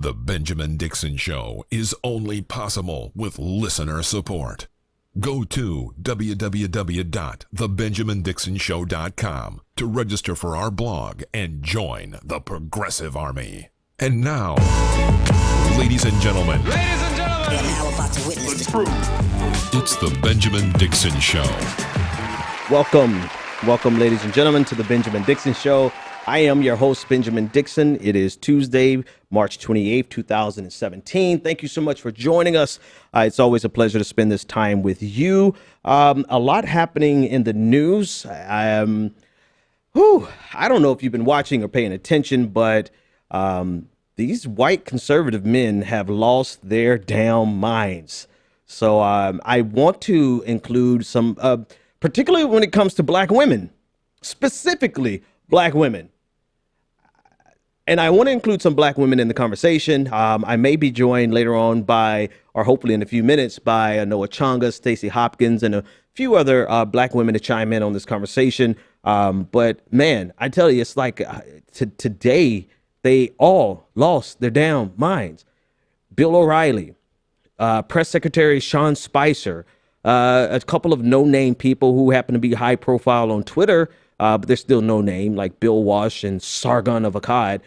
The Benjamin Dixon Show is only possible with listener support. Go to www.thebenjamindixonshow.com to register for our blog and join the Progressive Army. And now, ladies and gentlemen, You're now about to witness the truth. It's the Benjamin Dixon Show. Welcome, ladies and gentlemen, to the Benjamin Dixon Show. I am your host, Benjamin Dixon. It is Tuesday, March 28th, 2017. Thank you so much for joining us. It's always a pleasure to spend this time with you. A lot happening in the news. I don't know if you've been watching or paying attention, but these white conservative men have lost their damn minds. So I want to include some, particularly when it comes to black women, specifically black women. And I want to include some black women in the conversation. I may be joined later on by, or hopefully in a few minutes, by Anoa Changa, Stacey Hopkins, and a few other black women to chime in on this conversation. But man, I tell you, it's like today they all lost their damn minds. Bill O'Reilly, Press Secretary Sean Spicer, a couple of no-name people who happen to be high profile on Twitter, but they're still no name, like Bill Walsh and Sargon of Akkad.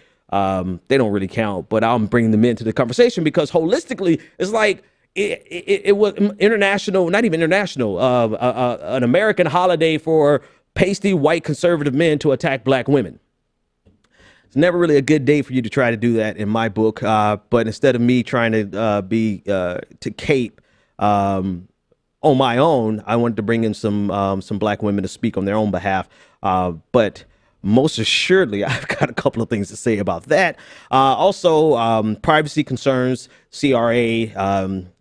They don't really count, but I'm bringing them into the conversation because holistically, it's like it was international, not even international, an American holiday for pasty white conservative men to attack black women. It's never really a good day for you to try to do that in my book. But instead of me trying to cape on my own, I wanted to bring in some black women to speak on their own behalf. But most assuredly, I've got a couple of things to say about that. Also, privacy concerns, CRA,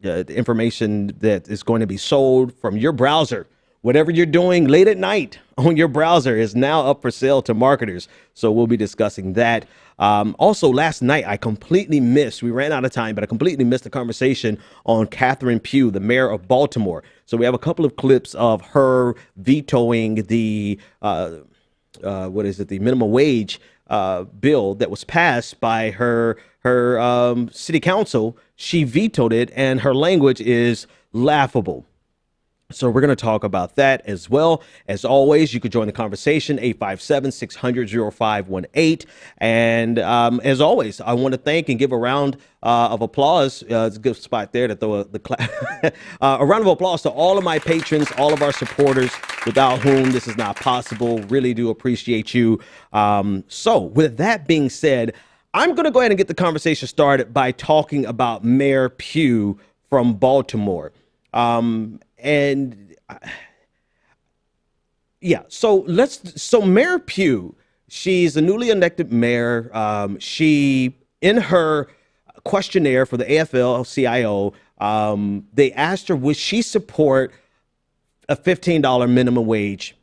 the information that is going to be sold from your browser. Whatever you're doing late at night on your browser is now up for sale to marketers. So we'll be discussing that. Also, last night, we ran out of time, but I completely missed the conversation on Catherine Pugh, the mayor of Baltimore. So we have a couple of clips of her vetoing the the minimum wage bill that was passed by her city council. She vetoed it, and her language is laughable. So we're going to talk about that as well. As always, you could join the conversation, 857-600-0518. And as always, I want to thank and give a round of applause. It's a good spot there to throw a round of applause to all of my patrons, all of our supporters, without whom this is not possible. Really do appreciate you. So with that being said, I'm going to go ahead and get the conversation started by talking about Mayor Pugh from Baltimore. So Mayor Pugh, she's a newly elected mayor. She, in her questionnaire for the AFL-CIO, they asked her, would she support a $15 minimum wage?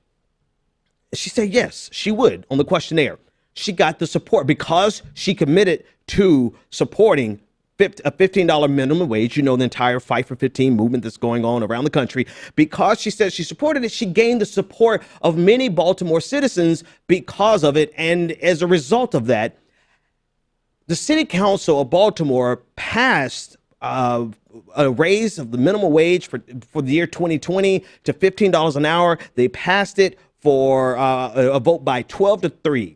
She said yes, she would on the questionnaire. She got the support because she committed to supporting a $15 minimum wage, the entire Fight for 15 movement that's going on around the country. Because she said she supported it, she gained the support of many Baltimore citizens because of it. And as a result of that, the city council of Baltimore passed a raise of the minimum wage for the year 2020 to $15 an hour. They passed it for a vote by 12-3.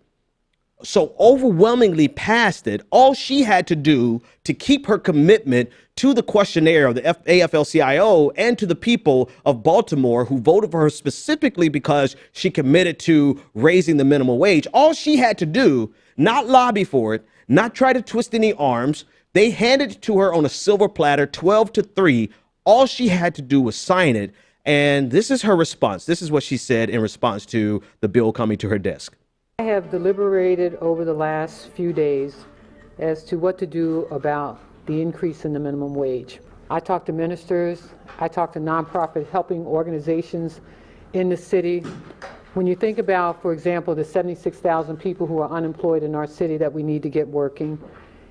So overwhelmingly passed it. All she had to do to keep her commitment to the questionnaire of the AFL-CIO and to the people of Baltimore who voted for her specifically because she committed to raising the minimum wage. All she had to do, not lobby for it, not try to twist any arms. They handed it to her on a silver platter, 12-3. All she had to do was sign it. And this is her response. This is what she said in response to the bill coming to her desk. I have deliberated over the last few days as to what to do about the increase in the minimum wage. I talked to ministers, I talked to nonprofit helping organizations in the city. When you think about, for example, the 76,000 people who are unemployed in our city that we need to get working,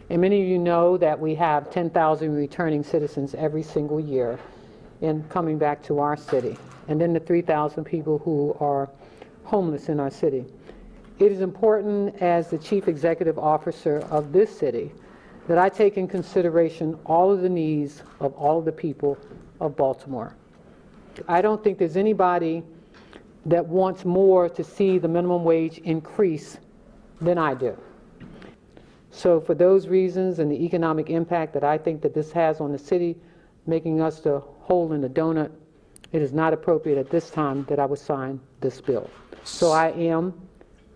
and many of you know that we have 10,000 returning citizens every single year in coming back to our city, and then the 3,000 people who are homeless in our city. It is important as the chief executive officer of this city that I take in consideration all of the needs of all of the people of Baltimore. I don't think there's anybody that wants more to see the minimum wage increase than I do. So for those reasons and the economic impact that I think that this has on the city, making us the hole in the donut, it is not appropriate at this time that I would sign this bill. So I am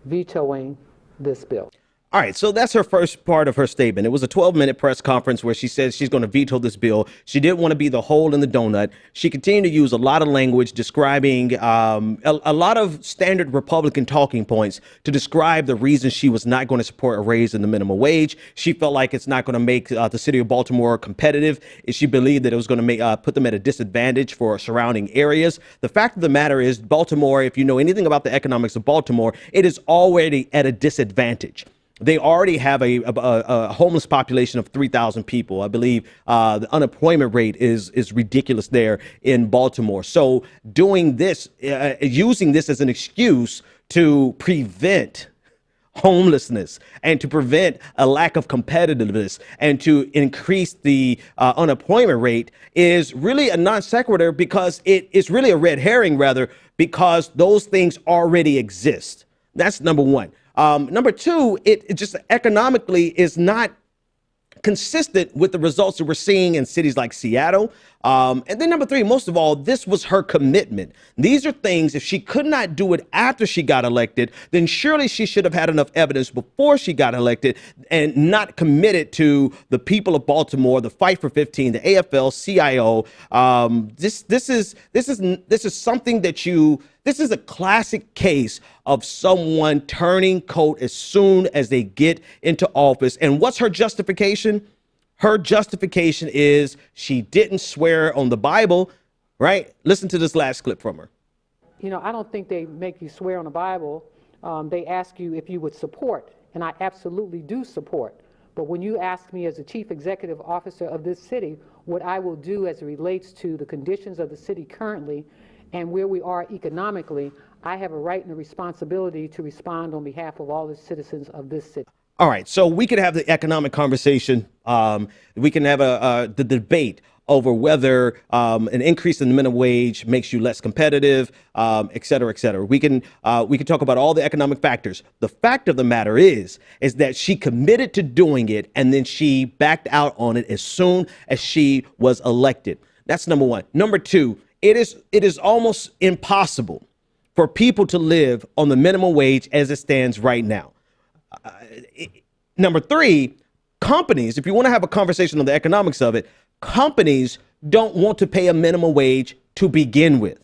vetoing this bill. All right, so that's her first part of her statement. It was a 12-minute press conference where she said she's going to veto this bill. She didn't want to be the hole in the donut. She continued to use a lot of language describing a lot of standard Republican talking points to describe the reason she was not going to support a raise in the minimum wage. She felt like it's not going to make the city of Baltimore competitive. She believed that it was going to put them at a disadvantage for surrounding areas. The fact of the matter is, Baltimore, if you know anything about the economics of Baltimore, it is already at a disadvantage. They already have a homeless population of 3,000 people. I believe the unemployment rate is ridiculous there in Baltimore. So doing this, using this as an excuse to prevent homelessness and to prevent a lack of competitiveness and to increase the unemployment rate is really a non sequitur, because it is really a red herring, rather, because those things already exist. That's number one. Number two, it just economically is not consistent with the results that we're seeing in cities like Seattle. And then number three, most of all, this was her commitment. These are things, if she could not do it after she got elected, then surely she should have had enough evidence before she got elected and not committed to the people of Baltimore, the Fight for 15, the AFL, CIO. This is something that this is a classic case of someone turning coat as soon as they get into office. And what's her justification? Her justification is she didn't swear on the Bible, right? Listen to this last clip from her. You know, I don't think they make you swear on the Bible. They ask you if you would support, and I absolutely do support. But when you ask me as the chief executive officer of this city, what I will do as it relates to the conditions of the city currently and where we are economically, I have a right and a responsibility to respond on behalf of all the citizens of this city. All right, so we could have the economic conversation. We can have the debate over whether an increase in the minimum wage makes you less competitive, et cetera, et cetera. We can talk about all the economic factors. The fact of the matter is that she committed to doing it, and then she backed out on it as soon as she was elected. That's number one. Number two, it is almost impossible for people to live on the minimum wage as it stands right now. Number three, companies, if you want to have a conversation on the economics of it, companies don't want to pay a minimum wage to begin with.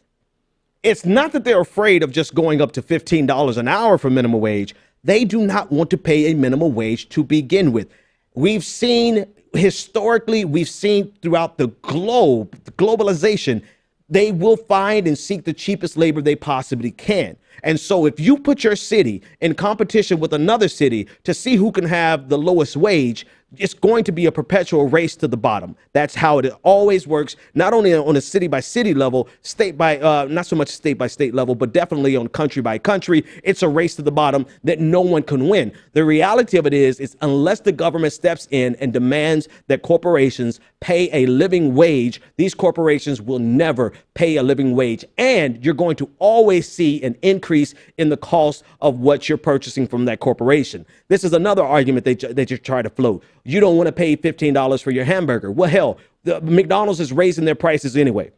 It's not that they're afraid of just going up to $15 an hour for minimum wage. They do not want to pay a minimum wage to begin with. We've seen historically, throughout the globe, the globalization, they will find and seek the cheapest labor they possibly can. And so if you put your city in competition with another city to see who can have the lowest wage, it's going to be a perpetual race to the bottom. That's how it always works, not only on a city by city level, state by, not so much state by state level, but definitely on country by country. It's a race to the bottom that no one can win. The reality of it is unless the government steps in and demands that corporations pay a living wage, these corporations will never pay a living wage. And you're going to always see an increase in the cost of what you're purchasing from that corporation. This is another argument that you try to float. You don't want to pay $15 for your hamburger. Well, hell, the McDonald's is raising their prices anyway,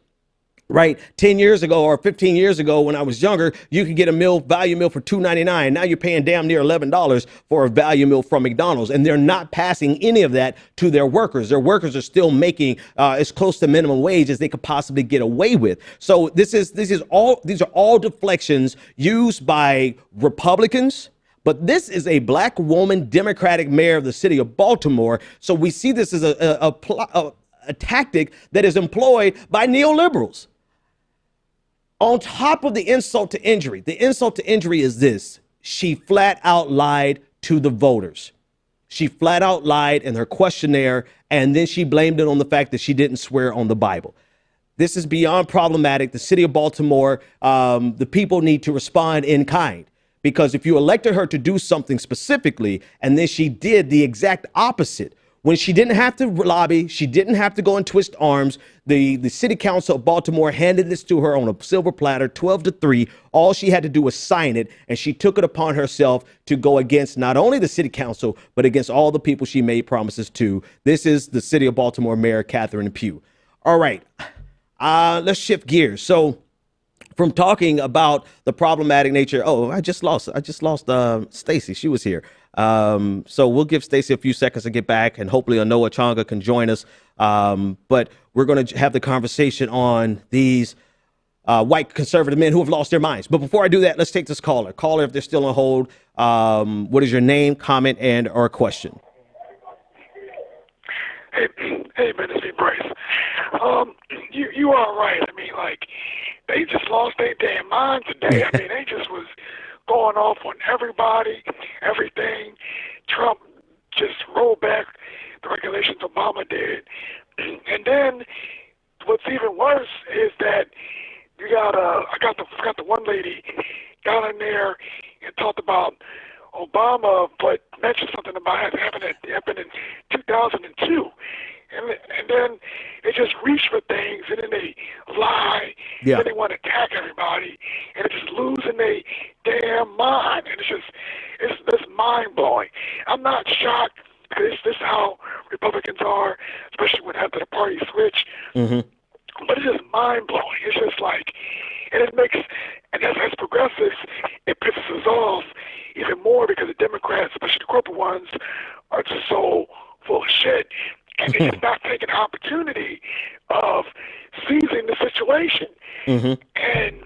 right? 10 years ago or 15 years ago when I was younger, you could get a value meal for $2.99. Now you're paying damn near $11 for a value meal from McDonald's, and they're not passing any of that to their workers. Their workers are still making as close to minimum wage as they could possibly get away with. So these are all deflections used by Republicans. But this is a black woman, Democratic mayor of the city of Baltimore. So we see this as a tactic that is employed by neoliberals. On top of the insult to injury is this: she flat out lied to the voters. She flat out lied in her questionnaire, and then she blamed it on the fact that she didn't swear on the Bible. This is beyond problematic. The city of Baltimore, the people need to respond in kind. Because if you elected her to do something specifically and then she did the exact opposite, when she didn't have to lobby, she didn't have to go and twist arms. The city council of Baltimore handed this to her on a silver platter, 12-3. All she had to do was sign it, and she took it upon herself to go against not only the city council, but against all the people she made promises to. This is the city of Baltimore Mayor Catherine Pugh. All right, let's shift gears. So from talking about the problematic nature, I just lost Stacy. She was here. So we'll give Stacy a few seconds to get back, and hopefully Anoa Changa can join us. But we're going to have the conversation on these white conservative men who have lost their minds. But before I do that, let's take this caller. Caller, if they're still on hold, what is your name, comment, and or question? Hey, Minister Bryce. You are right. I mean, like, they just lost their damn mind today. I mean, they just was going off on everybody, everything. Trump just rolled back the regulations Obama did. And then what's even worse is that you got I forgot the one lady got in there and talked about Obama, but mentioned something about it happened in 2002. And then they just reach for things, and then they lie, and then they want to attack everybody, and they're just losing their damn mind, and it's mind-blowing. I'm not shocked, because this is how Republicans are, especially when after the party switch, but it's just mind-blowing. It's just like, and it makes, and as progressives, it pisses us off even more, because the Democrats, especially the corporate ones, are just so full of shit. And they're just not taking the opportunity of seizing the situation. And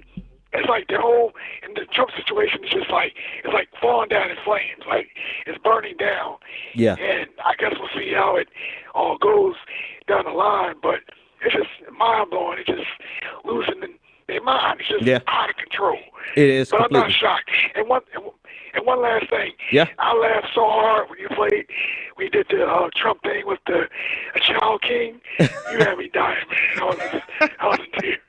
it's like in the Trump situation, it's just like, it's like falling down in flames, like it's burning down. Yeah. And I guess we'll see how it all goes down the line, but it's just mind-blowing. It's just losing their mind. It's just out of control. It is. But completely. I'm not shocked. And one last thing. Yeah. I laughed so hard when we did the Trump thing with the Child King. You had me dying, man. I was in tears.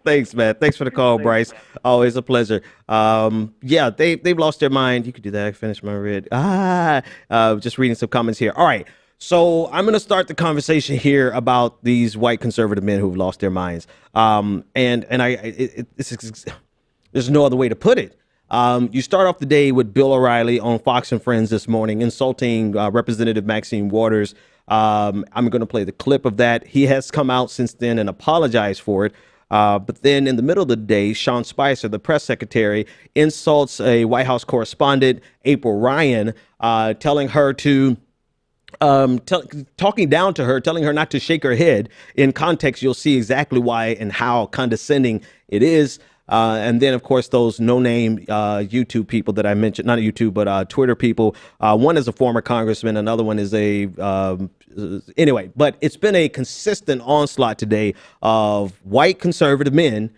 Thanks, man. Thanks for the call, Bryce. Always a pleasure. They've lost their mind. You could do that. I finished my read. Just reading some comments here. All right. So I'm going to start the conversation here about these white conservative men who've lost their minds. There's no other way to put it. You start off the day with Bill O'Reilly on Fox and Friends this morning, insulting Representative Maxine Waters. I'm going to play the clip of that. He has come out since then and apologized for it. But then in the middle of the day, Sean Spicer, the press secretary, insults a White House correspondent, April Ryan, telling her to talking down to her, telling her not to shake her head. In context, you'll see exactly why and how condescending it is. And then, of course, those no-name YouTube people that I mentioned, not YouTube, but Twitter people. One is a former congressman. Another one is anyway, but it's been a consistent onslaught today of white conservative men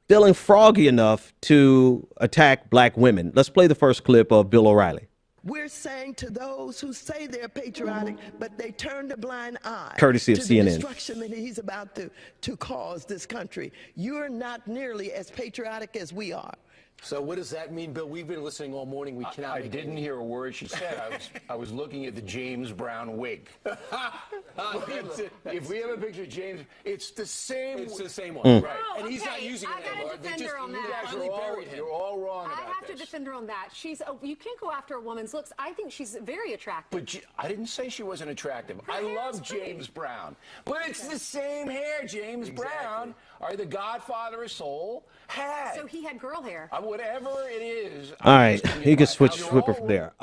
feeling froggy enough to attack black women. Let's play the first clip of Bill O'Reilly. We're saying to those who say they're patriotic, but they turn a blind eye courtesy of to CNN. The destruction that he's about to cause this country. You're not nearly as patriotic as we are. So what does that mean, Bill? We've been listening all morning. We cannot. I didn't hear a word she said. I was looking at the James Brown wig. If we have a picture of James, it's the same. It's the same one, right? Oh, and he's not using I gotta defend her on that. You're all wrong about I have to defend her on that. You can't go after a woman's looks. I think she's very attractive. But I didn't say she wasn't attractive. I love James Brown. But it's the same hair James Brown, or the Godfather of Soul, had. So he had girl hair. Whatever it is. All right, you can switch flipper from there.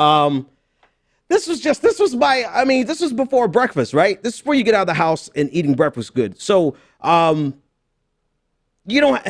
This was before breakfast, right? This is where you get out of the house and eating breakfast good. So, you don't.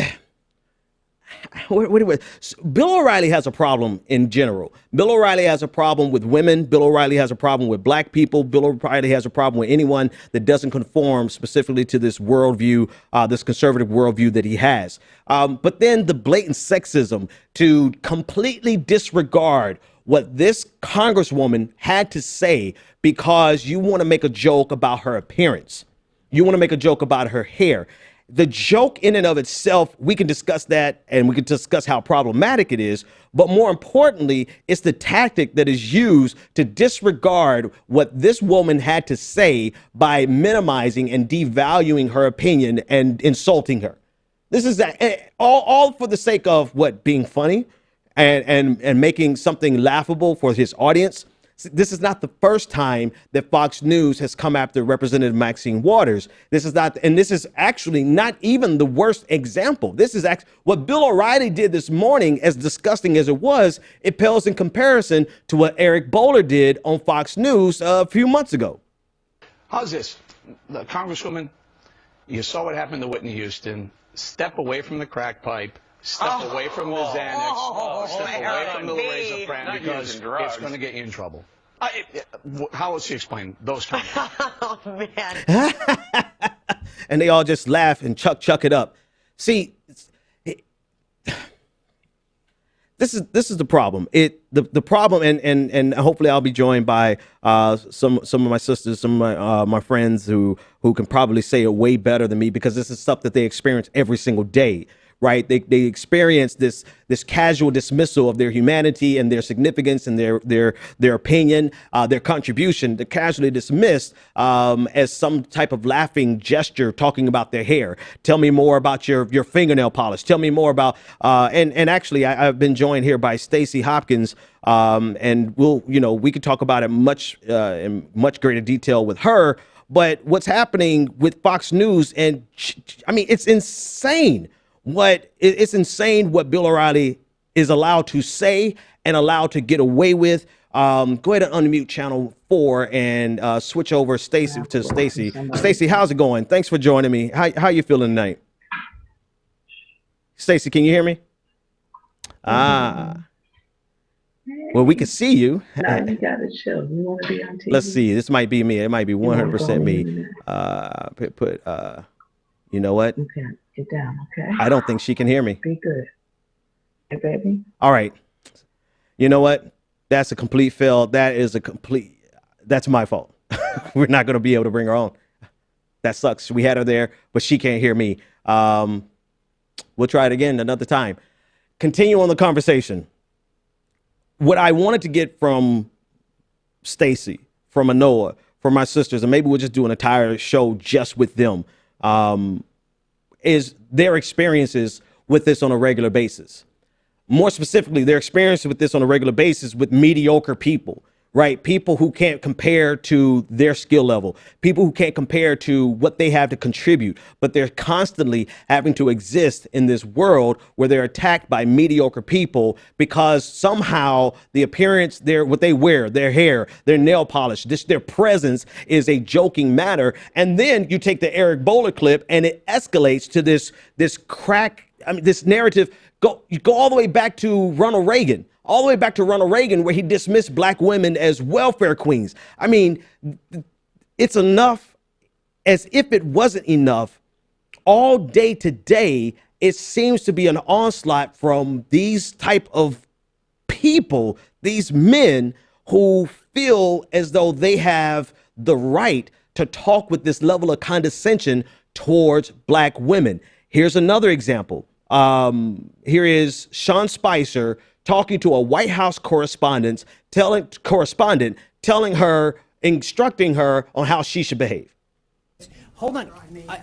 Bill O'Reilly has a problem in general. Bill O'Reilly has a problem with women. Bill O'Reilly has a problem with black people. Bill O'Reilly has a problem with anyone that doesn't conform specifically to this worldview, this conservative worldview that he has. But then the blatant sexism to completely disregard what this congresswoman had to say because you want to make a joke about her appearance. You want to make a joke about her hair. the joke in and of itself, we can discuss that and we can discuss how problematic it is. But more importantly, it's the tactic that is used to disregard what this woman had to say by minimizing and devaluing her opinion and insulting her. This is all for the sake of what, being funny and making something laughable for his audience. This is not the first time that Fox News has come after Representative Maxine Waters. This is not, and this is actually not even the worst example. This is actually what Bill O'Reilly did this morning, as disgusting as it was. It pales in comparison to what Eric Bowler did on Fox News a few months ago. How's this? Congresswoman, you saw what happened to Whitney Houston. Step away from the crack pipe. Step away from the Xanax. Step away from the Lorazepam, because it's going to get you in trouble. How will she explain those comments? Oh, man. And they all just laugh and chuck it up. See, this is the problem. The problem, and hopefully I'll be joined by some of my sisters, some of my friends who can probably say it way better than me, because this is stuff that they experience every single day. Right, they experience this casual dismissal of their humanity and their significance and their opinion, their contribution. They're casually dismissed as some type of laughing gesture, talking about their hair. Tell me more about your fingernail polish. Tell me more about and actually I've been joined here by Stacey Hopkins, and we could talk about it in much greater detail with her. But what's happening with Fox News, and I mean, it's insane. It's insane what Bill O'Reilly is allowed to say and allowed to get away with. Go ahead and unmute channel 4 and switch over to Stacey. Stacey, how's it going? Thanks for joining me. How you feeling tonight? Stacey, can you hear me? Well, we can see you. No, you gotta chill. You want to be on TV? Let's see. This might be me. It might be 100% me. You know what? Okay, get down, okay? I don't think she can hear me. Be good. Hey, baby. All right. You know what? That's a complete fail. That's my fault. We're not going to be able to bring her on. That sucks. We had her there, but she can't hear me. We'll try it again another time. Continue on the conversation. What I wanted to get from Stacey, from Anoa, from my sisters, and maybe we'll just do an entire show just with them, is their experiences with this on a regular basis. More specifically, their experience with this on a regular basis with mediocre people, right? People who can't compare to their skill level, people who can't compare to what they have to contribute, but they're constantly having to exist in this world where they're attacked by mediocre people because somehow the appearance, what they wear, their hair, their nail polish, their presence is a joking matter. And then you take the Eric Bowler clip and it escalates to this narrative. You go all the way back to Ronald Reagan. Where he dismissed black women as welfare queens. I mean, it's enough. As if it wasn't enough, all day today, it seems to be an onslaught from these type of people, these men who feel as though they have the right to talk with this level of condescension towards black women. Here's another example. Here is Sean Spicer talking to a White House correspondent, telling her, instructing her on how she should behave. Hold on. But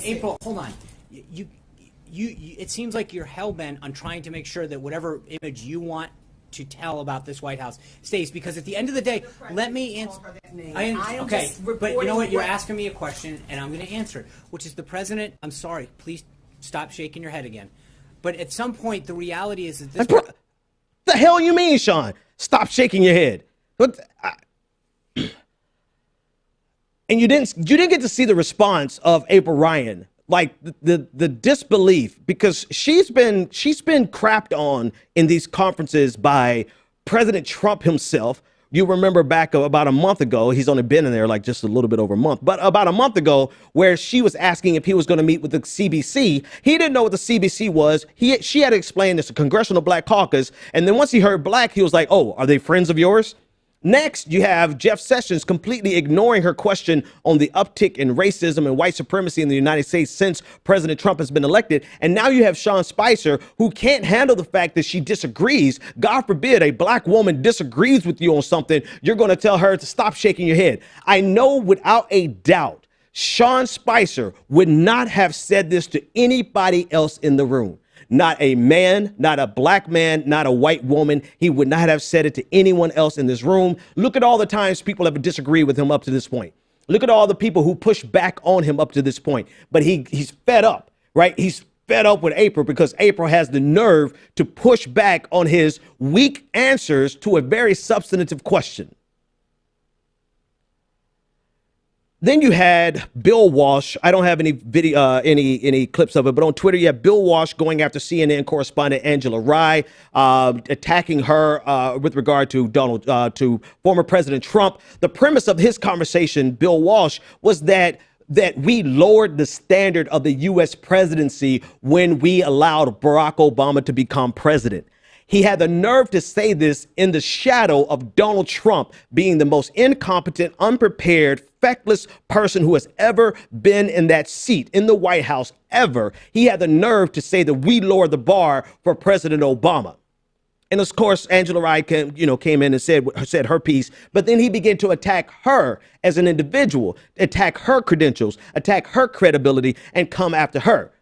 April, hold on. You, it seems like you're hell-bent on trying to make sure that whatever image you want to tell about this White House stays, because at the end of the day, let me answer. Okay, but you know what? You're asking me a question, and I'm going to answer it, which is the president. I'm sorry. Please stop shaking your head again. But at some point, the reality is that this. The hell you mean, Sean? Stop shaking your head. And you didn't get to see the response of April Ryan, like the disbelief, because she's been crapped on in these conferences by President Trump himself. You remember back about a month ago, he's only been in there like just a little bit over a month, but about a month ago, where she was asking if he was going to meet with the CBC. He didn't know what the CBC was. She had to explain this, a Congressional Black Caucus. And then once he heard black, he was like, oh, are they friends of yours? Next, you have Jeff Sessions completely ignoring her question on the uptick in racism and white supremacy in the United States since President Trump has been elected. And now you have Sean Spicer, who can't handle the fact that she disagrees. God forbid a black woman disagrees with you on something. You're going to tell her to stop shaking your head. I know without a doubt, Sean Spicer would not have said this to anybody else in the room. Not a man, not a black man, not a white woman. He would not have said it to anyone else in this room. Look at all the times people have disagreed with him up to this point. Look at all the people who pushed back on him up to this point. But he's fed up, right? He's fed up with April because April has the nerve to push back on his weak answers to a very substantive question. Then you had Bill Walsh. I don't have any video, any clips of it, but on Twitter, you have Bill Walsh going after CNN correspondent Angela Rye, attacking her with regard to to former President Trump. The premise of his conversation, Bill Walsh, was that we lowered the standard of the U.S. presidency when we allowed Barack Obama to become president. He had the nerve to say this in the shadow of Donald Trump being the most incompetent, unprepared, feckless person who has ever been in that seat in the White House ever. He had the nerve to say that we lowered the bar for President Obama. And of course, Angela Rye came in and said her piece, but then he began to attack her as an individual, attack her credentials, attack her credibility, and come after her.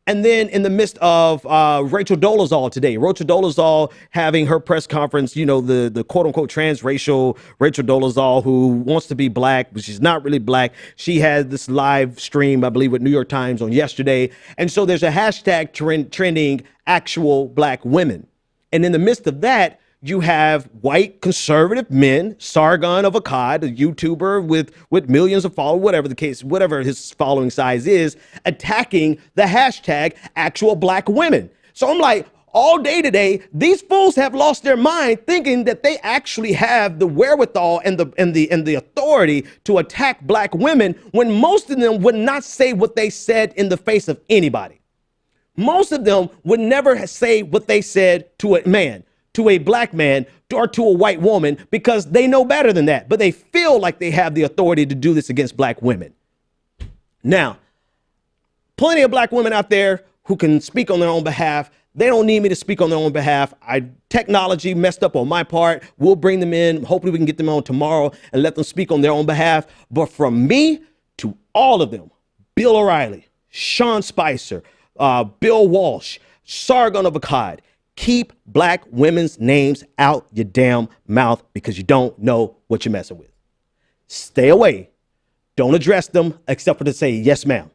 And then in the midst of Rachel Dolezal today, Rachel Dolezal having her press conference, the quote unquote transracial Rachel Dolezal who wants to be black, but she's not really black. She had this live stream, I believe, with New York Times on yesterday. And so there's a hashtag trending actual black women. And in the midst of that, you have white conservative men, Sargon of Akkad, a YouTuber with millions of followers, whatever the case, whatever his following size is, attacking the hashtag actual black women. So I'm like, all day today, these fools have lost their mind thinking that they actually have the wherewithal and the authority to attack black women when most of them would not say what they said in the face of anybody. Most of them would never say what they said to a man, to a black man, or to a white woman, because they know better than that. But they feel like they have the authority to do this against black women. Now, plenty of black women out there who can speak on their own behalf. They don't need me to speak on their own behalf. Technology messed up on my part. We'll bring them in. Hopefully we can get them on tomorrow and let them speak on their own behalf. But from me to all of them, Bill O'Reilly, Sean Spicer, Bill Walsh, Sargon of Akkad, keep black women's names out your damn mouth because you don't know what you're messing with. Stay away. Don't address them except for to say, yes, ma'am.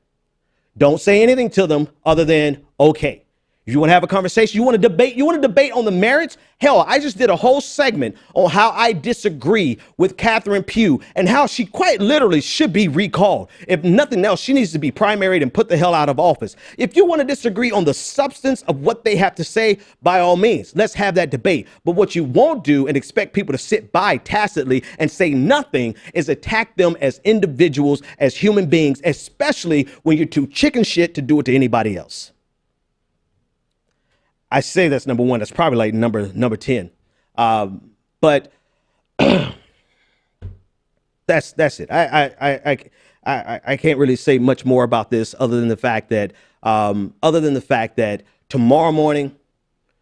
Don't say anything to them other than, okay. If you want to have a conversation, you want to debate on the merits? Hell, I just did a whole segment on how I disagree with Catherine Pugh and how she quite literally should be recalled. If nothing else, she needs to be primaried and put the hell out of office. If you want to disagree on the substance of what they have to say, by all means, let's have that debate. But what you won't do and expect people to sit by tacitly and say nothing is attack them as individuals, as human beings, especially when you're too chicken shit to do it to anybody else. I say that's number one. That's probably like number 10. But that's it. I can't really say much more about this other than the fact that tomorrow morning,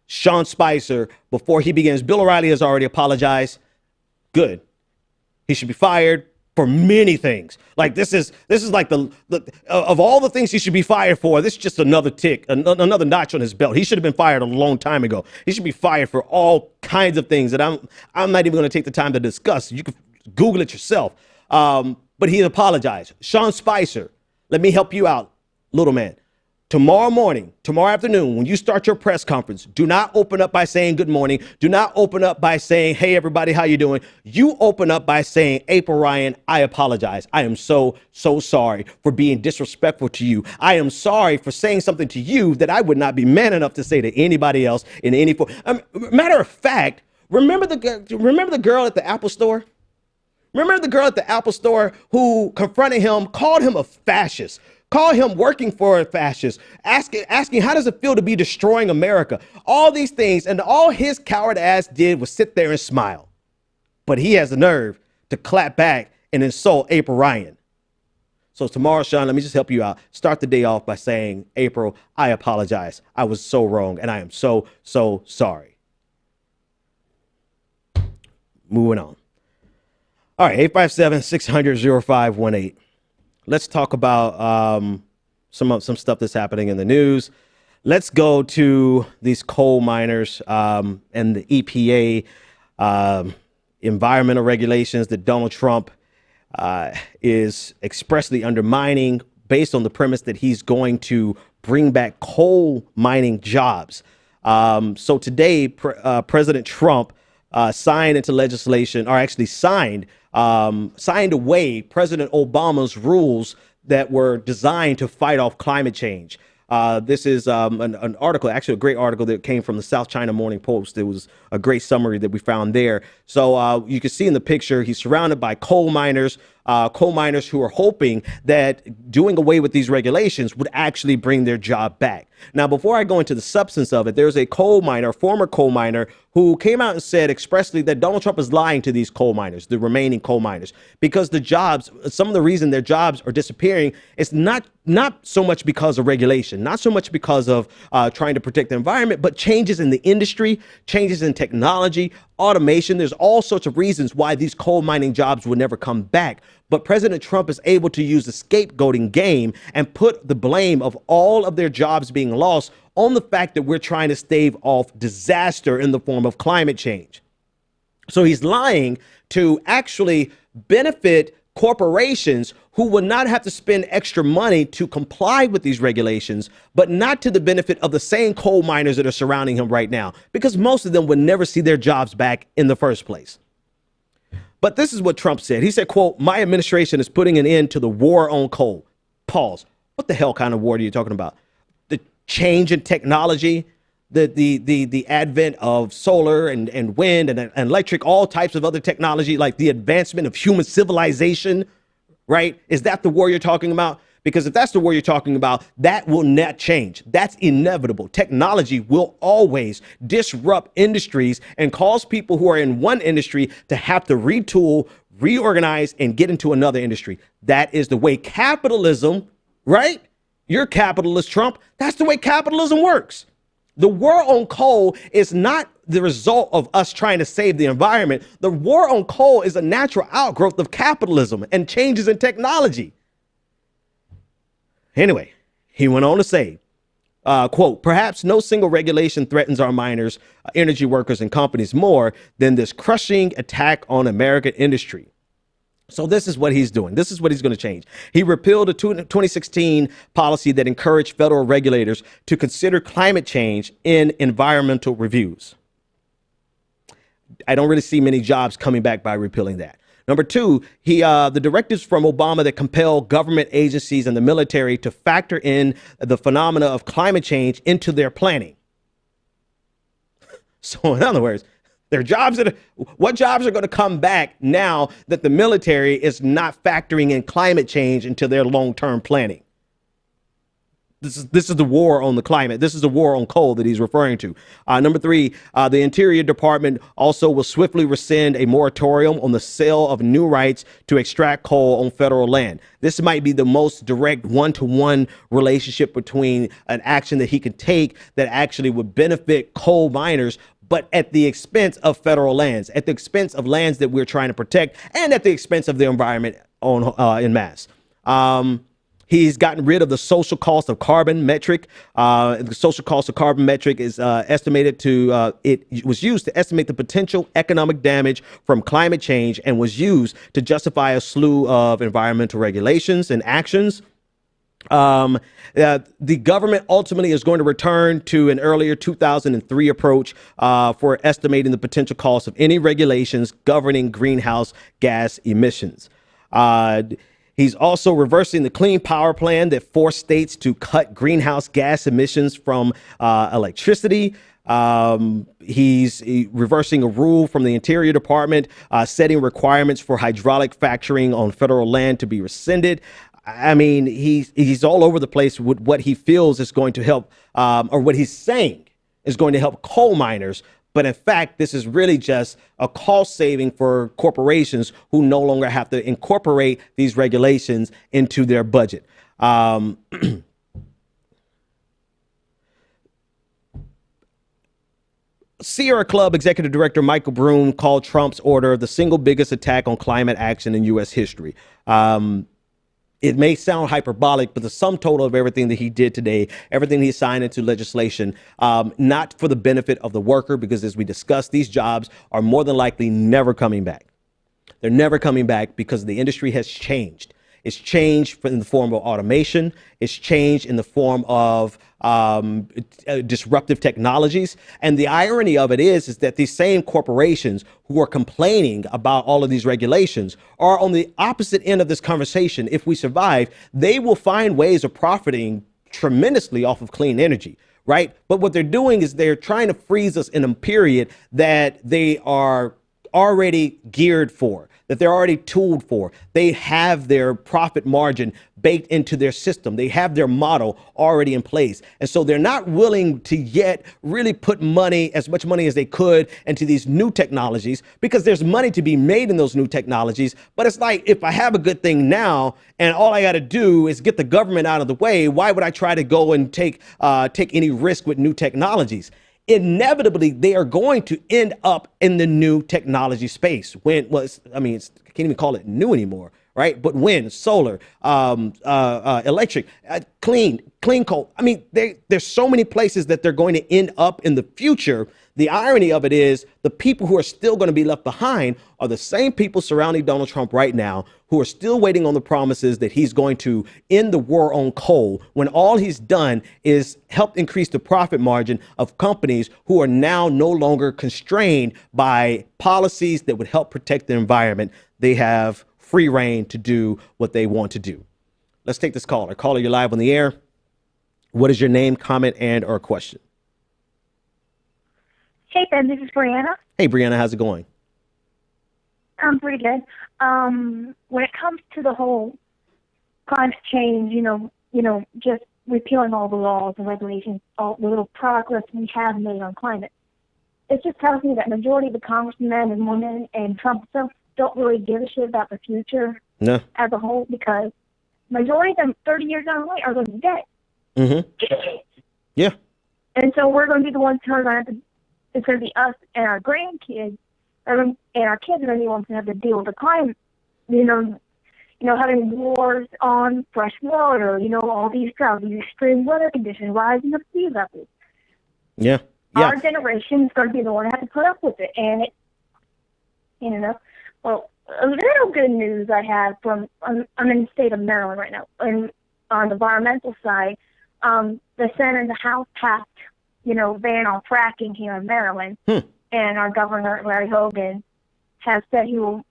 Sean Spicer, before he begins, Bill O'Reilly has already apologized. Good. He should be fired for many things. Like this is like the of all the things he should be fired for, this is just another tick, another notch on his belt. He should have been fired a long time ago. He should be fired for all kinds of things that I'm not even going to take the time to discuss. You can Google it yourself. But he apologized. Sean Spicer, let me help you out, little man. Tomorrow afternoon, when you start your press conference, do not open up by saying good morning. Do not open up by saying, hey, everybody, how you doing? You open up by saying, April Ryan, I apologize. I am so sorry for being disrespectful to you. I am sorry for saying something to you that I would not be man enough to say to anybody else in any form. Matter of fact, remember the girl at the Apple store? Remember the girl at the Apple store who confronted him, called him a fascist, called him working for a fascist, asking how does it feel to be destroying America? All these things, and all his coward ass did was sit there and smile. but he has the nerve to clap back and insult April Ryan. So tomorrow, Sean, let me just help you out. Start the day off by saying, April, I apologize. I was so wrong, and I am so, so sorry. Moving on. All right, 857-600-0518. Let's talk about some stuff that's happening in the news. Let's go to these coal miners and the EPA environmental regulations that Donald Trump is expressly undermining based on the premise that he's going to bring back coal mining jobs. So today, President Trump signed into legislation, or actually signed away President Obama's rules that were designed to fight off climate change. This is an article, actually a great article that came from the South China Morning Post. It was a great summary that we found there. So you can see in the picture, he's surrounded by coal miners who are hoping that doing away with these regulations would actually bring their job back. Now, before I go into the substance of it, there's a former coal miner, who came out and said expressly that Donald Trump is lying to these coal miners, the remaining coal miners, because the jobs, some of the reason their jobs are disappearing is not so much because of regulation, not so much because of trying to protect the environment, but changes in the industry, changes in technology, automation. There's all sorts of reasons why these coal mining jobs will never come back. But President Trump is able to use the scapegoating game and put the blame of all of their jobs being lost on the fact that we're trying to stave off disaster in the form of climate change. So he's lying to actually benefit corporations who will not have to spend extra money to comply with these regulations, but not to the benefit of the same coal miners that are surrounding him right now, because most of them would never see their jobs back in the first place. But this is what Trump said. He said, quote, "My administration is putting an end to the war on coal." Pause. What the hell kind of war are you talking about? The change in technology, the advent of solar and wind and electric, all types of other technology, like the advancement of human civilization, right? Is that the war you're talking about? Because if that's the war you're talking about, that will not change. That's inevitable. Technology will always disrupt industries and cause people who are in one industry to have to retool, reorganize, and get into another industry. That is the way capitalism, right? You're capitalist, Trump. That's the way capitalism works. The war on coal is not the result of us trying to save the environment. The war on coal is a natural outgrowth of capitalism and changes in technology. Anyway, he went on to say, quote, "Perhaps no single regulation threatens our miners, energy workers, and companies more than this crushing attack on American industry." So this is what he's doing. This is what he's going to change. He repealed a 2016 policy that encouraged federal regulators to consider climate change in environmental reviews. I don't really see many jobs coming back by repealing that. Number two, the directives from Obama that compel government agencies and the military to factor in the phenomena of climate change into their planning. So in other words, what jobs are going to come back now that the military is not factoring in climate change into their long-term planning? This is the war on the climate. This is the war on coal that he's referring to. Number three, the Interior Department also will swiftly rescind a moratorium on the sale of new rights to extract coal on federal land. This might be the most direct one-to-one relationship between an action that he could take that actually would benefit coal miners, but at the expense of federal lands, at the expense of lands that we're trying to protect, and at the expense of the environment en masse. He's gotten rid of the social cost of carbon metric. The social cost of carbon metric is estimated to, it was used to estimate the potential economic damage from climate change and was used to justify a slew of environmental regulations and actions. The government ultimately is going to return to an earlier 2003 approach for estimating the potential cost of any regulations governing greenhouse gas emissions. He's also reversing the Clean Power Plan that forced states to cut greenhouse gas emissions from electricity. He's reversing a rule from the Interior Department setting requirements for hydraulic fracturing on federal land to be rescinded. I mean, he's all over the place with what he feels is going to help, or what he's saying is going to help coal miners, But in fact, this is really just a cost saving for corporations who no longer have to incorporate these regulations into their budget. Sierra Club executive director Michael Broom called Trump's order the single biggest attack on climate action in U.S. history. It may sound hyperbolic, but the sum total of everything that he did today, everything he signed into legislation, not for the benefit of the worker, because as we discussed, these jobs are more than likely never coming back. They're never coming back because the industry has changed. It's changed in the form of automation. It's changed in the form of disruptive technologies. And the irony of it is that these same corporations who are complaining about all of these regulations are on the opposite end of this conversation. If we survive, they will find ways of profiting tremendously off of clean energy, right? But what they're doing is they're trying to freeze us in a period that they are already geared for, that they're already tooled for. They have their profit margin baked into their system. They have their model already in place. And so they're not willing to yet really put money, as much money as they could, into these new technologies, because there's money to be made in those new technologies. But it's like, if I have a good thing now and all I got to do is get the government out of the way, why would I try to go and take any risk with new technologies? Inevitably, they are going to end up in the new technology space. I can't even call it new anymore, right? But wind, solar, electric, clean coal. I mean, there's so many places that they're going to end up in the future. The irony of it is the people who are still going to be left behind are the same people surrounding Donald Trump right now, who are still waiting on the promises that he's going to end the war on coal, when all he's done is help increase the profit margin of companies who are now no longer constrained by policies that would help protect the environment. They have free reign to do what they want to do. Let's take this caller. Caller, you're live on the air. What is your name, comment, and or question? Hey, Ben, this is Brianna. Hey, Brianna, how's it going? I'm pretty good. When it comes to the whole climate change, just repealing all the laws and regulations, all the little progress we have made on climate, it just tells me that majority of the congressmen and women and Trump himself don't really give a shit about the future as a whole, because majority of them 30 years down the line are going to be dead. Mm-hmm. Yeah. And so we're going to be the ones who are going to have to, it's going to be us and our grandkids, and our kids are going to be the ones who have to deal with the climate, having wars on fresh water, all these droughts, these extreme weather conditions, rising of sea levels. Yeah. Our generation is going to be the one that has to put up with it. And well, a little good news I have I'm in the state of Maryland right now, and on the environmental side, the Senate and the House passed ban on fracking here in Maryland. And our governor, Larry Hogan, has said he will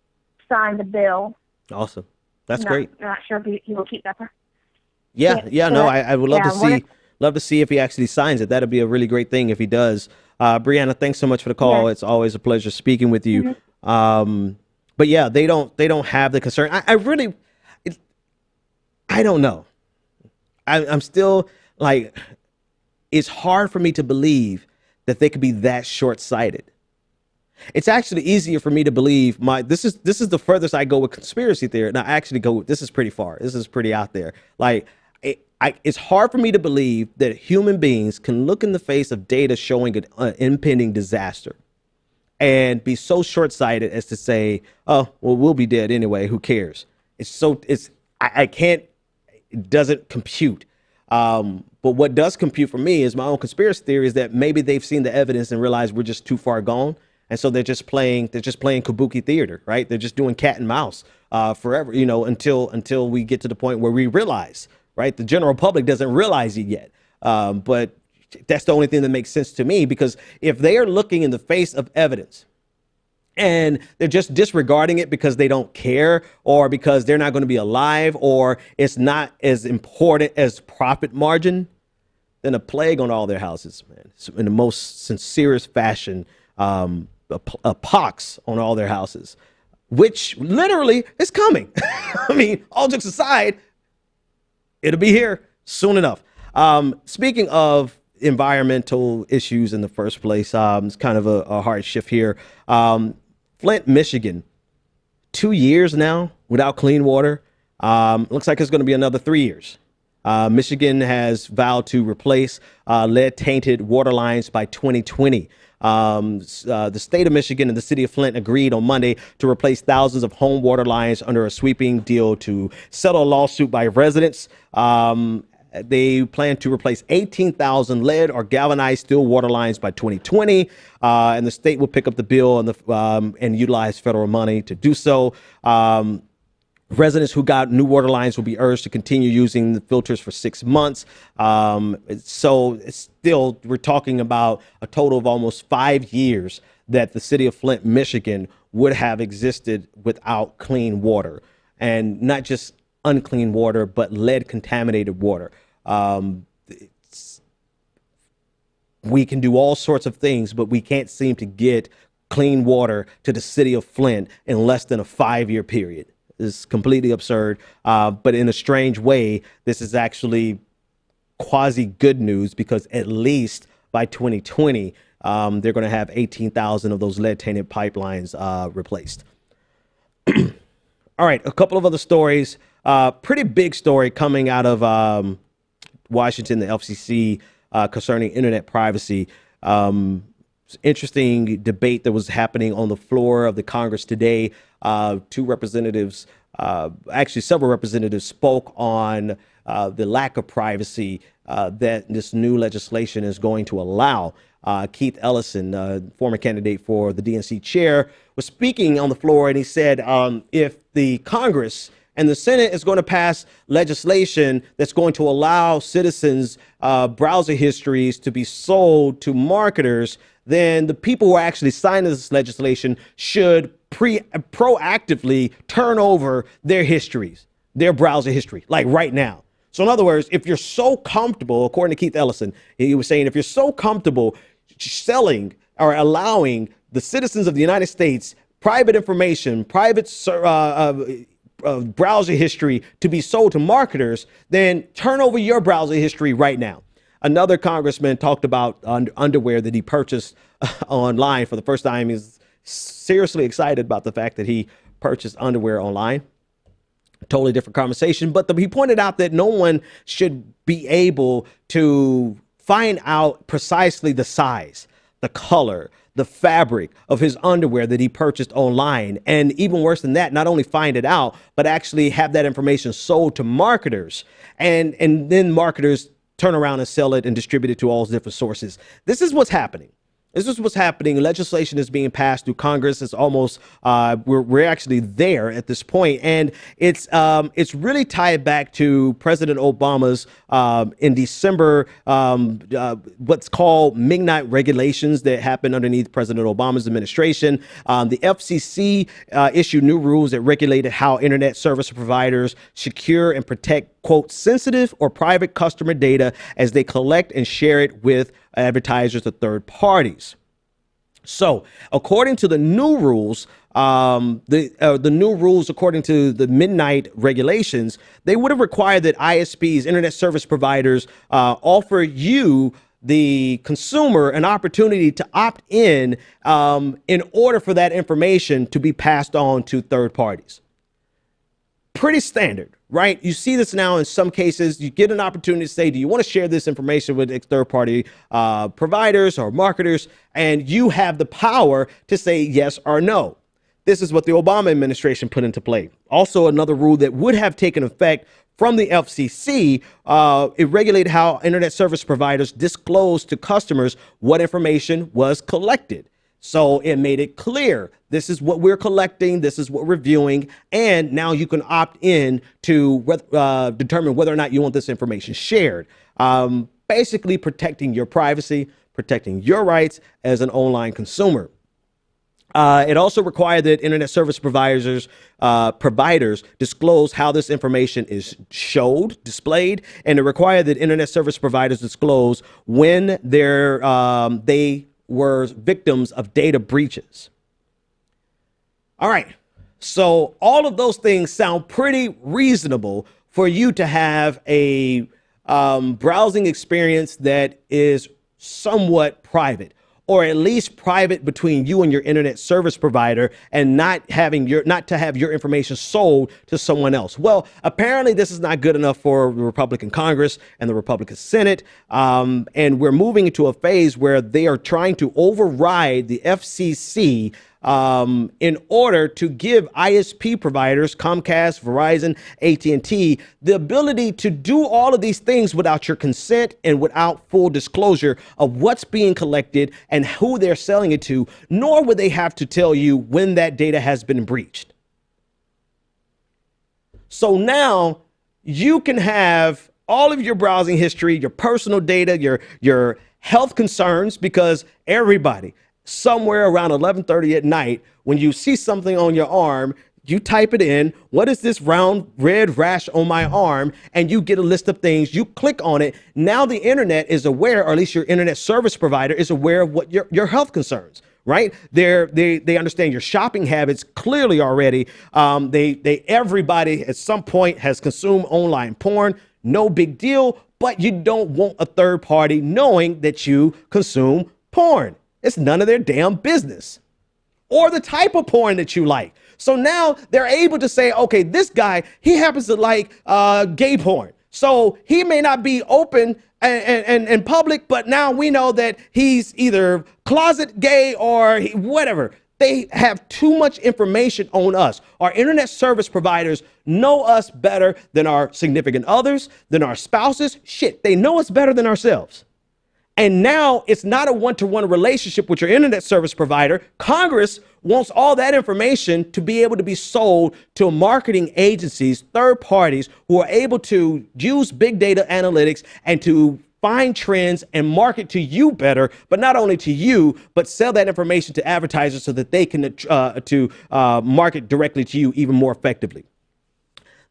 sign the bill. Awesome. That's great. I'm not sure if he will keep that. I would love to see if he actually signs it. That'd be a really great thing if he does. Brianna, thanks so much for the call. Yeah. It's always a pleasure speaking with you. Mm-hmm. But yeah, they don't have the concern. I don't know. I'm still like, it's hard for me to believe that they could be that short-sighted. It's actually easier for me to believe this is the furthest I go with conspiracy theory. Now, I actually this is pretty far. This is pretty out there. Like, it's hard for me to believe that human beings can look in the face of data showing an impending disaster and be so short-sighted as to say, oh, well, we'll be dead anyway. Who cares? I can't, it doesn't compute. But what does compute for me is my own conspiracy theory is that maybe they've seen the evidence and realized we're just too far gone. And so they're just playing kabuki theater, right? They're just doing cat and mouse, forever, until we get to the point where we realize, right? The general public doesn't realize it yet. But that's the only thing that makes sense to me, because if they are looking in the face of evidence and they're just disregarding it because they don't care, or because they're not going to be alive, or it's not as important as profit margin, then a plague on all their houses, man. In the most sincerest fashion, a pox on all their houses, which literally is coming. I mean, all jokes aside, it'll be here soon enough. Speaking of environmental issues in the first place. It's kind of a hard shift here. Flint, Michigan, 2 years now without clean water. Looks like it's going to be another 3 years. Michigan has vowed to replace lead-tainted water lines by 2020. The state of Michigan and the city of Flint agreed on Monday to replace thousands of home water lines under a sweeping deal to settle a lawsuit by residents. They plan to replace 18,000 lead or galvanized steel water lines by 2020, and the state will pick up the bill and utilize federal money to do so. Residents who got new water lines will be urged to continue using the filters for 6 months. So it's still, we're talking about a total of almost 5 years that the city of Flint, Michigan would have existed without clean water, and not just unclean water, but lead contaminated water. We can do all sorts of things, but we can't seem to get clean water to the city of Flint in less than a 5-year period. It's completely absurd. But in a strange way, this is actually quasi good news, because at least by 2020, they're going to have 18,000 of those lead tainted pipelines replaced. All right, a couple of other stories. Pretty big story coming out of Washington, the FCC, concerning internet privacy. Interesting debate that was happening on the floor of the Congress today. Two representatives, actually several representatives, spoke on the lack of privacy that this new legislation is going to allow. Keith Ellison, former candidate for the DNC chair, was speaking on the floor, and he said if the Congress and the Senate is going to pass legislation that's going to allow citizens' browser histories to be sold to marketers, then the people who are actually signing this legislation should proactively turn over their histories, their browser history, like right now. So in other words, if you're so comfortable, according to Keith Ellison, he was saying, if you're so comfortable selling or allowing the citizens of the United States private information, private browser history to be sold to marketers, then turn over your browser history right now. Another congressman talked about underwear that he purchased online for the first time. He's seriously excited about the fact that he purchased underwear online. Totally different conversation. But he pointed out that no one should be able to find out precisely the size, the color, the fabric of his underwear that he purchased online. And even worse than that, not only find it out, but actually have that information sold to marketers. And then marketers turn around and sell it and distribute it to all different sources. This is what's happening. This is what's happening. Legislation is being passed through Congress. It's almost we're actually there at this point, and it's really tied back to President Obama's in December what's called midnight regulations that happened underneath President Obama's administration. The FCC issued new rules that regulated how internet service providers secure and protect, quote, sensitive or private customer data as they collect and share it with advertisers or third parties. So, according to the new rules, according to the midnight regulations, they would have required that ISPs, internet service providers, offer you, the consumer, an opportunity to opt in order for that information to be passed on to third parties. Pretty standard, right? You see this now in some cases. You get an opportunity to say, do you want to share this information with third-party providers or marketers? And you have the power to say yes or no. This is what the Obama administration put into play. Also, another rule that would have taken effect from the FCC, it regulated how internet service providers disclose to customers what information was collected. So it made it clear, this is what we're collecting, this is what we're viewing, and now you can opt in to determine whether or not you want this information shared. Basically protecting your privacy, protecting your rights as an online consumer. It also required that internet service providers disclose how this information is displayed, and it required that internet service providers disclose when they were victims of data breaches. All right, so all of those things sound pretty reasonable for you to have a browsing experience that is somewhat private, or at least private between you and your internet service provider, and not to have your information sold to someone else. Well, apparently this is not good enough for the Republican Congress and the Republican Senate. And we're moving into a phase where they are trying to override the FCC in order to give ISP providers, Comcast, Verizon, AT&T, the ability to do all of these things without your consent and without full disclosure of what's being collected and who they're selling it to, nor would they have to tell you when that data has been breached. So now you can have all of your browsing history, your personal data, your health concerns, because everybody, somewhere around 11:30 at night, when you see something on your arm, you type it in, what is this round red rash on my arm? And you get a list of things, you click on it. Now the internet is aware, or at least your internet service provider is aware of what your health concerns, right? They understand your shopping habits clearly already. Everybody at some point has consumed online porn, no big deal, but you don't want a third party knowing that you consume porn. It's none of their damn business, or the type of porn that you like. So now they're able to say, okay, this guy, he happens to like gay porn. So he may not be open and public, but now we know that he's either closet gay or whatever. They have too much information on us. Our internet service providers know us better than our significant others, than our spouses. Shit, they know us better than ourselves. And now it's not a one-to-one relationship with your internet service provider. Congress wants all that information to be able to be sold to marketing agencies, third parties who are able to use big data analytics and to find trends and market to you better, but not only to you, but sell that information to advertisers so that they can market directly to you even more effectively.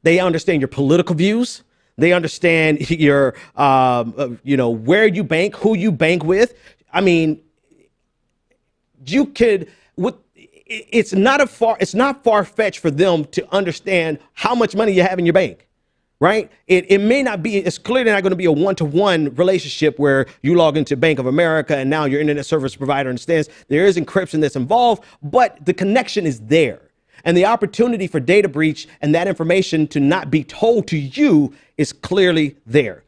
They understand your political views. They understand your, where you bank, who you bank with. I mean, you could, it's not far-fetched for them to understand how much money you have in your bank, right? It may not be, it's clearly not going to be a one-to-one relationship where you log into Bank of America and now your internet service provider understands there is encryption that's involved, but the connection is there. And the opportunity for data breach and that information to not be told to you is clearly there.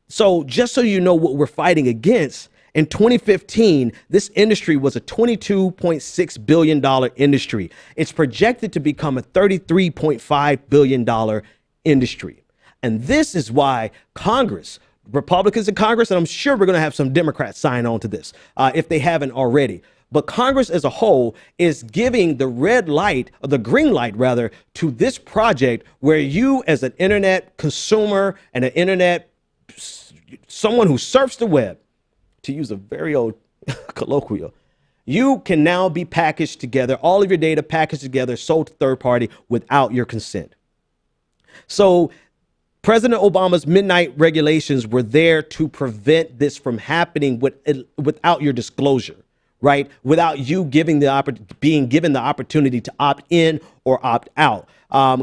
So just so you know what we're fighting against, in 2015, this industry was a $22.6 billion industry. It's projected to become a $33.5 billion industry. And this is why Congress, Republicans in Congress, and I'm sure we're going to have some Democrats sign on to this if they haven't already. But Congress as a whole is giving the red light, or the green light rather, to this project where you as an internet consumer and an internet, someone who surfs the web, to use a very old colloquial, you can now be packaged together, all of your data packaged together, sold to third party without your consent. So President Obama's midnight regulations were there to prevent this from happening without your disclosure. Right? Without you being given the opportunity to opt in or opt out.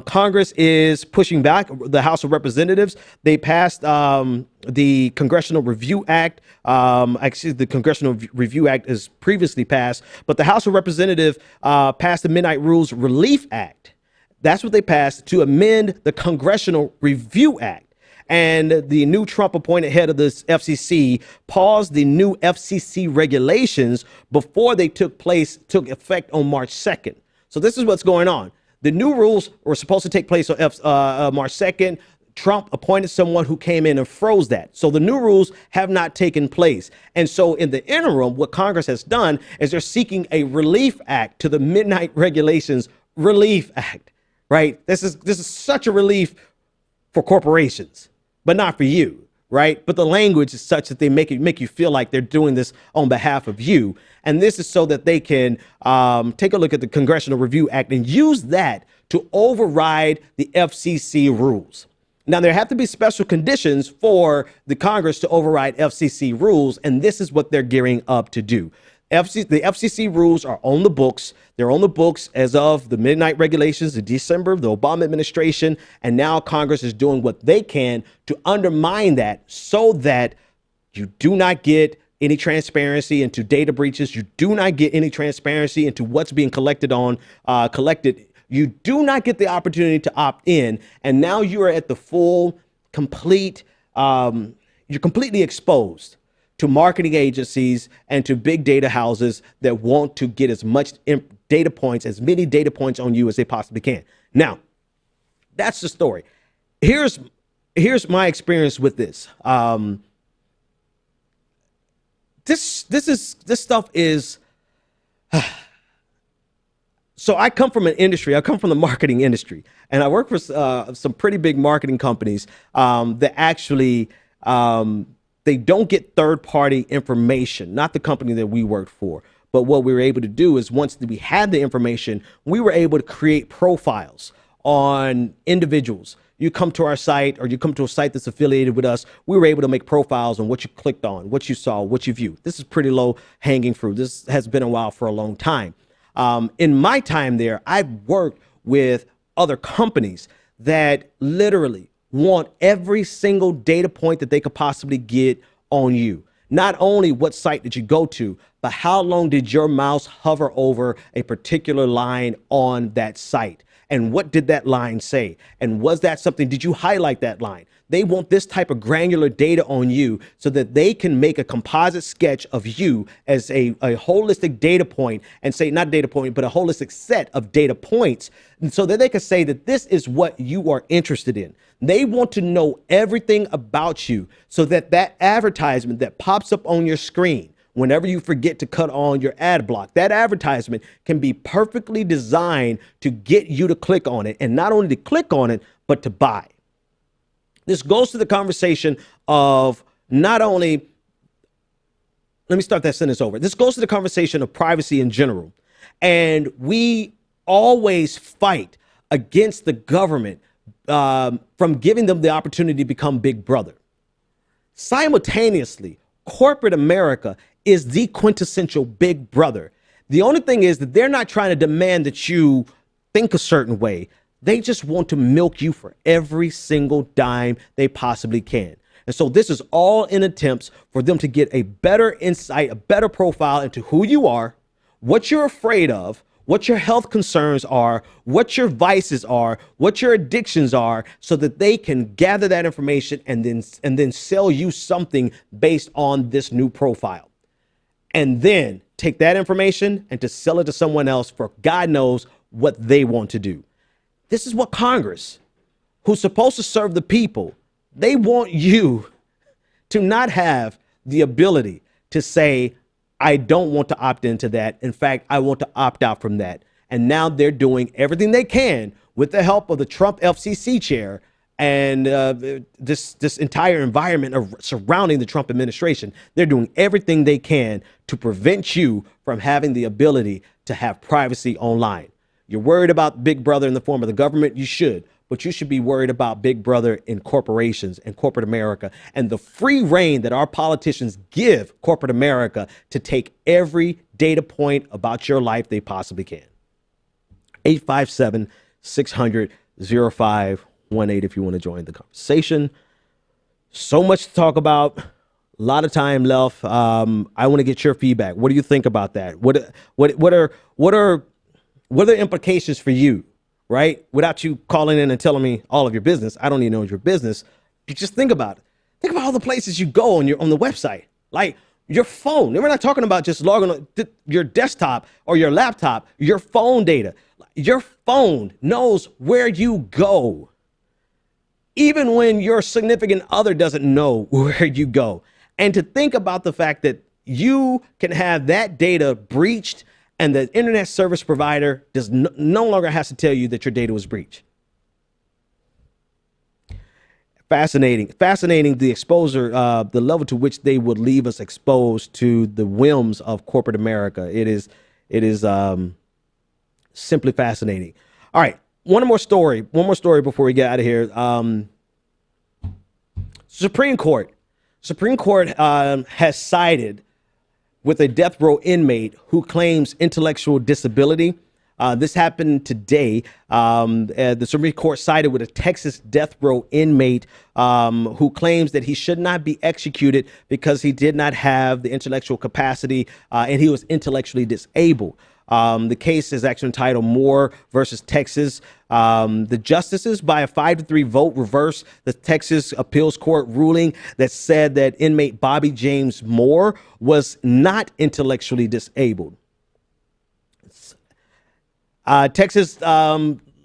Congress is pushing back. The House of Representatives, they passed the Congressional Review Act. Actually, the Congressional Review Act is previously passed, but the House of Representatives passed the Midnight Rules Relief Act. That's what they passed to amend the Congressional Review Act. And the new Trump appointed head of this FCC paused the new FCC regulations before they took effect on March 2nd. So this is what's going on. The new rules were supposed to take place on March 2nd. Trump appointed someone who came in and froze that. So the new rules have not taken place. And so in the interim, what Congress has done is they're seeking a relief act to the Midnight Regulations Relief Act, right? This is such a relief for corporations, but not for you, right? But the language is such that they make you feel like they're doing this on behalf of you. And this is so that they can take a look at the Congressional Review Act and use that to override the FCC rules. Now, there have to be special conditions for the Congress to override FCC rules, and this is what they're gearing up to do. The FCC rules are on the books. They're on the books as of the midnight regulations in December, the Obama administration, and now Congress is doing what they can to undermine that so that you do not get any transparency into data breaches. You do not get any transparency into what's being collected. You do not get the opportunity to opt in. And now you are at the full, complete, you're completely exposed to marketing agencies and to big data houses that want to get as much data points, as many data points on you as they possibly can. Now, that's the story. Here's my experience with this. This stuff is. So I come from an industry. I come from the marketing industry, and I work for some pretty big marketing companies that actually. They don't get third-party information, not the company that we worked for. But what we were able to do is once we had the information, we were able to create profiles on individuals. You come to our site or you come to a site that's affiliated with us, we were able to make profiles on what you clicked on, what you saw, what you viewed. This is pretty low-hanging fruit. This has been a while for a long time. In my time there, I've worked with other companies that literally want every single data point that they could possibly get on you. Not only what site did you go to, but how long did your mouse hover over a particular line on that site? And what did that line say? And was that something, did you highlight that line? They want this type of granular data on you so that they can make a composite sketch of you as a holistic data point and say, not data point, but a holistic set of data points. And so that they can say that this is what you are interested in. They want to know everything about you so that that advertisement that pops up on your screen whenever you forget to cut on your ad block, that advertisement can be perfectly designed to get you to click on it, and not only to click on it, but to buy. This goes to the conversation of not only, let me start that sentence over. This goes to the conversation of privacy in general. And we always fight against the government from giving them the opportunity to become big brother. Simultaneously, corporate America is the quintessential big brother. The only thing is that they're not trying to demand that you think a certain way. They just want to milk you for every single dime they possibly can. And so this is all in attempts for them to get a better insight, a better profile into who you are, what you're afraid of, what your health concerns are, what your vices are, what your addictions are, so that they can gather that information and then sell you something based on this new profile. And then take that information and to sell it to someone else for God knows what they want to do. This is what Congress, who's supposed to serve the people, they want you to not have the ability to say, I don't want to opt into that. In fact, I want to opt out from that. And now they're doing everything they can with the help of the Trump FCC chair and this entire environment surrounding the Trump administration. They're doing everything they can to prevent you from having the ability to have privacy online. You're worried about Big Brother in the form of the government. You should. But you should be worried about Big Brother in corporations and corporate America and the free reign that our politicians give corporate America to take every data point about your life they possibly can. 857-600-0518 if you want to join the conversation. So much to talk about. A lot of time left. I want to get your feedback. What do you think about that? What are the implications for you? Right? Without you calling in and telling me all of your business, I don't even know your business. You just think about it. Think about all the places you go on the website, like your phone. And we're not talking about just logging on your desktop or your laptop, your phone data. Your phone knows where you go, even when your significant other doesn't know where you go. And to think about the fact that you can have that data breached and the internet service provider does no longer has to tell you that your data was breached. Fascinating the exposure, the level to which they would leave us exposed to the whims of corporate America. It is simply fascinating. All right, one more story before we get out of here. Supreme Court has cited with a death row inmate who claims intellectual disability. This happened today. The Supreme Court sided with a Texas death row inmate who claims that he should not be executed because he did not have the intellectual capacity and he was intellectually disabled. The case is actually entitled Moore versus Texas. The justices, by a 5-3 vote, reversed the Texas Appeals Court ruling that said that inmate Bobby James Moore was not intellectually disabled. Texas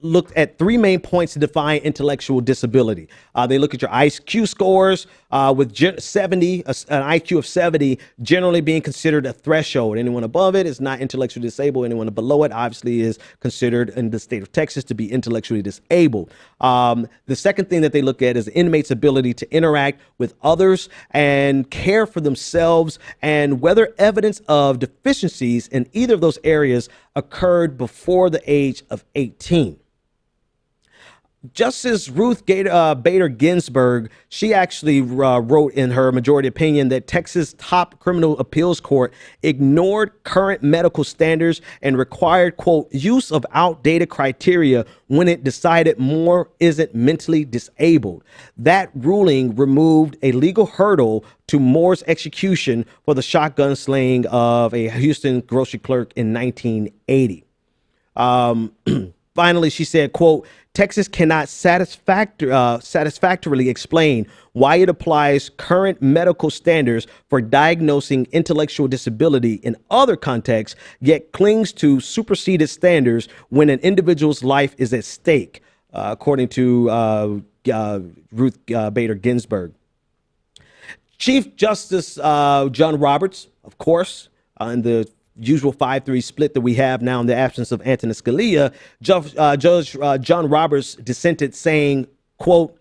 looked at 3 main points to define intellectual disability. They look at your IQ scores with 70, an IQ of 70 generally being considered a threshold. Anyone above it is not intellectually disabled. Anyone below it obviously is considered in the state of Texas to be intellectually disabled. The second thing that they look at is the inmate's ability to interact with others and care for themselves, and whether evidence of deficiencies in either of those areas occurred before the age of 18. Justice Ruth Bader Ginsburg, she actually wrote in her majority opinion that Texas top criminal appeals court ignored current medical standards and required, quote, use of outdated criteria when it decided Moore isn't mentally disabled. That ruling removed a legal hurdle to Moore's execution for the shotgun slaying of a Houston grocery clerk in 1980. Finally, she said, quote, Texas cannot satisfactorily explain why it applies current medical standards for diagnosing intellectual disability in other contexts, yet clings to superseded standards when an individual's life is at stake, according to Ruth Bader Ginsburg. Chief Justice John Roberts, of course, in the usual 5-3 split that we have now in the absence of Antonin Scalia, Judge John Roberts dissented, saying, quote,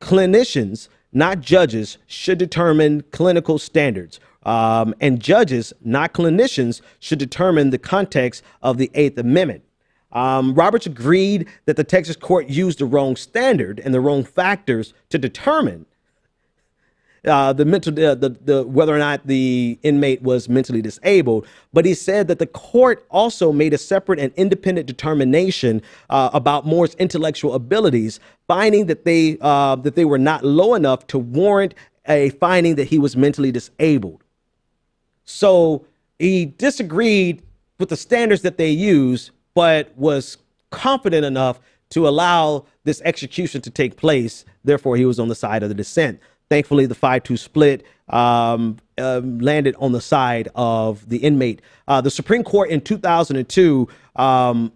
clinicians, not judges, should determine clinical standards, and judges, not clinicians, should determine the context of the Eighth Amendment. Roberts agreed that the Texas court used the wrong standard and the wrong factors to determine whether or not the inmate was mentally disabled, but he said that the court also made a separate and independent determination about Moore's intellectual abilities, finding that they were not low enough to warrant a finding that he was mentally disabled. So he disagreed with the standards that they use, but was confident enough to allow this execution to take place. Therefore, he was on the side of the dissent. Thankfully, the 5-2 split landed on the side of the inmate. The Supreme Court in 2002,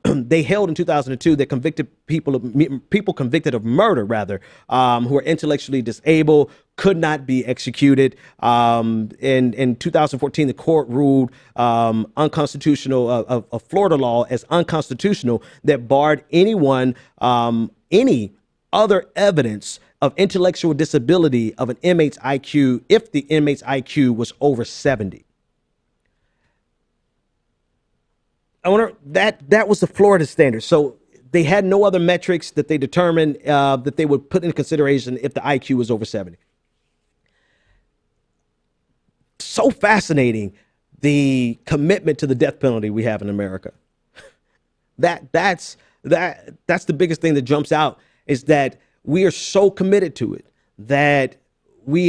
they held in 2002 that convicted people convicted of murder, rather, who are intellectually disabled, could not be executed. In 2014, the court ruled unconstitutional of Florida law as unconstitutional that barred anyone, any other evidence of intellectual disability of an inmate's IQ if the inmate's IQ was over 70. That was the Florida standard. So they had no other metrics that they determined that they would put into consideration if the IQ was over 70. So fascinating, the commitment to the death penalty we have in America. That's the biggest thing that jumps out, is that we are so committed to it that we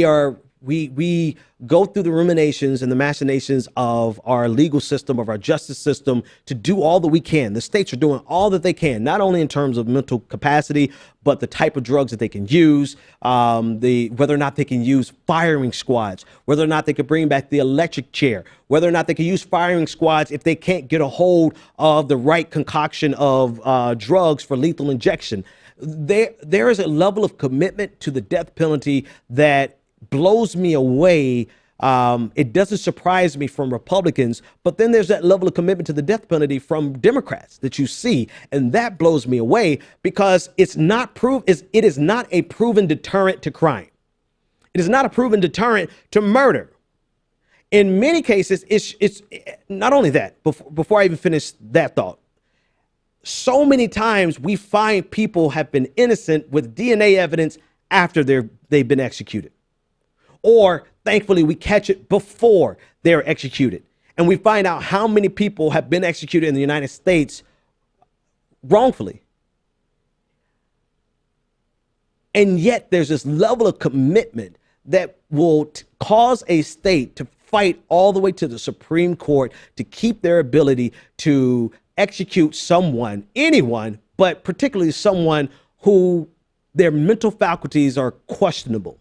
go through the ruminations and the machinations of our legal system, of our justice system, to do all that we can. The states are doing all that they can, not only in terms of mental capacity, but the type of drugs that they can use, whether or not they can use firing squads, whether or not they can bring back the electric chair, whether or not they can use firing squads if they can't get a hold of the right concoction of drugs for lethal injection. There is a level of commitment to the death penalty that blows me away. It doesn't surprise me from Republicans, but then there's that level of commitment to the death penalty from Democrats that you see, and that blows me away because it is not a proven deterrent to crime. It is not a proven deterrent to murder. In many cases, it's not only that. Before I even finish that thought, so many times we find people have been innocent with DNA evidence after they've been executed. Or thankfully we catch it before they're executed. and we find out how many people have been executed in the United States wrongfully. And yet there's this level of commitment that will cause a state to fight all the way to the Supreme Court to keep their ability to execute someone, anyone, but particularly someone who their mental faculties are questionable.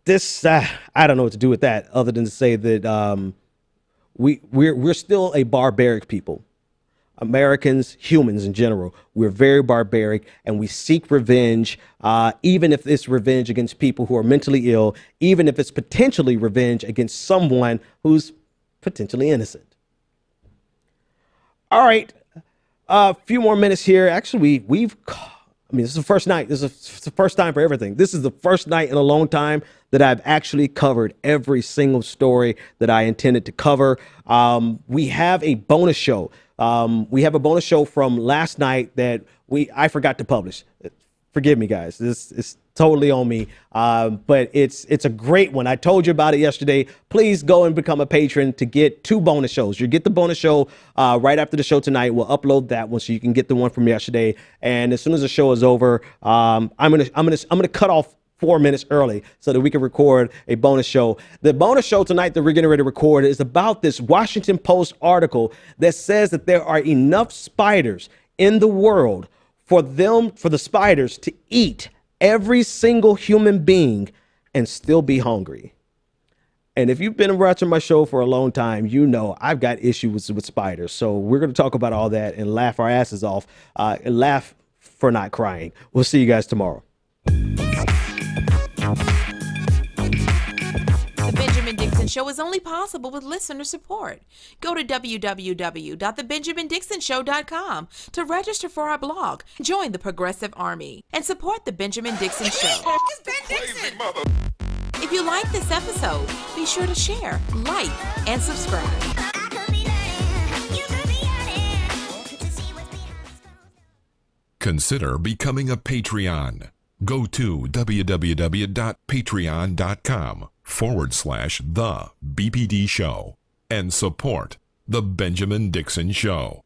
This, I don't know what to do with that other than to say that we're still a barbaric people. Americans, humans in general, we're very barbaric, and we seek revenge, even if it's revenge against people who are mentally ill, even if it's potentially revenge against someone who's potentially innocent. All right, a few more minutes here. Actually, this is the first night. This is the first time for everything. This is the first night in a long time that I've actually covered every single story that I intended to cover. We have a bonus show. We have a bonus show from last night that I forgot to publish. Forgive me, guys. This is totally on me. But it's a great one. I told you about it yesterday. Please go and become a patron to get 2 bonus shows. You get the bonus show right after the show tonight. We'll upload that one so you can get the one from yesterday. And as soon as the show is over, I'm gonna cut off 4 minutes early so that we can record a bonus show. The bonus show tonight that we're getting ready to record is about this Washington Post article that says that there are enough spiders in the world for the spiders to eat every single human being and still be hungry. And if you've been watching my show for a long time, you know I've got issues with spiders. So we're going to talk about all that and laugh our asses off and laugh for not crying. We'll see you guys tomorrow. The Benjamin Dixon Show is only possible with listener support. Go to www.thebenjamindixonshow.com to register for our blog, join the Progressive Army, and support The Benjamin Dixon Show. It's Ben Dixon! If you like this episode, be sure to share, like, and subscribe. Consider becoming a Patreon. Go to www.patreon.com/The BPD Show and support The Benjamin Dixon Show.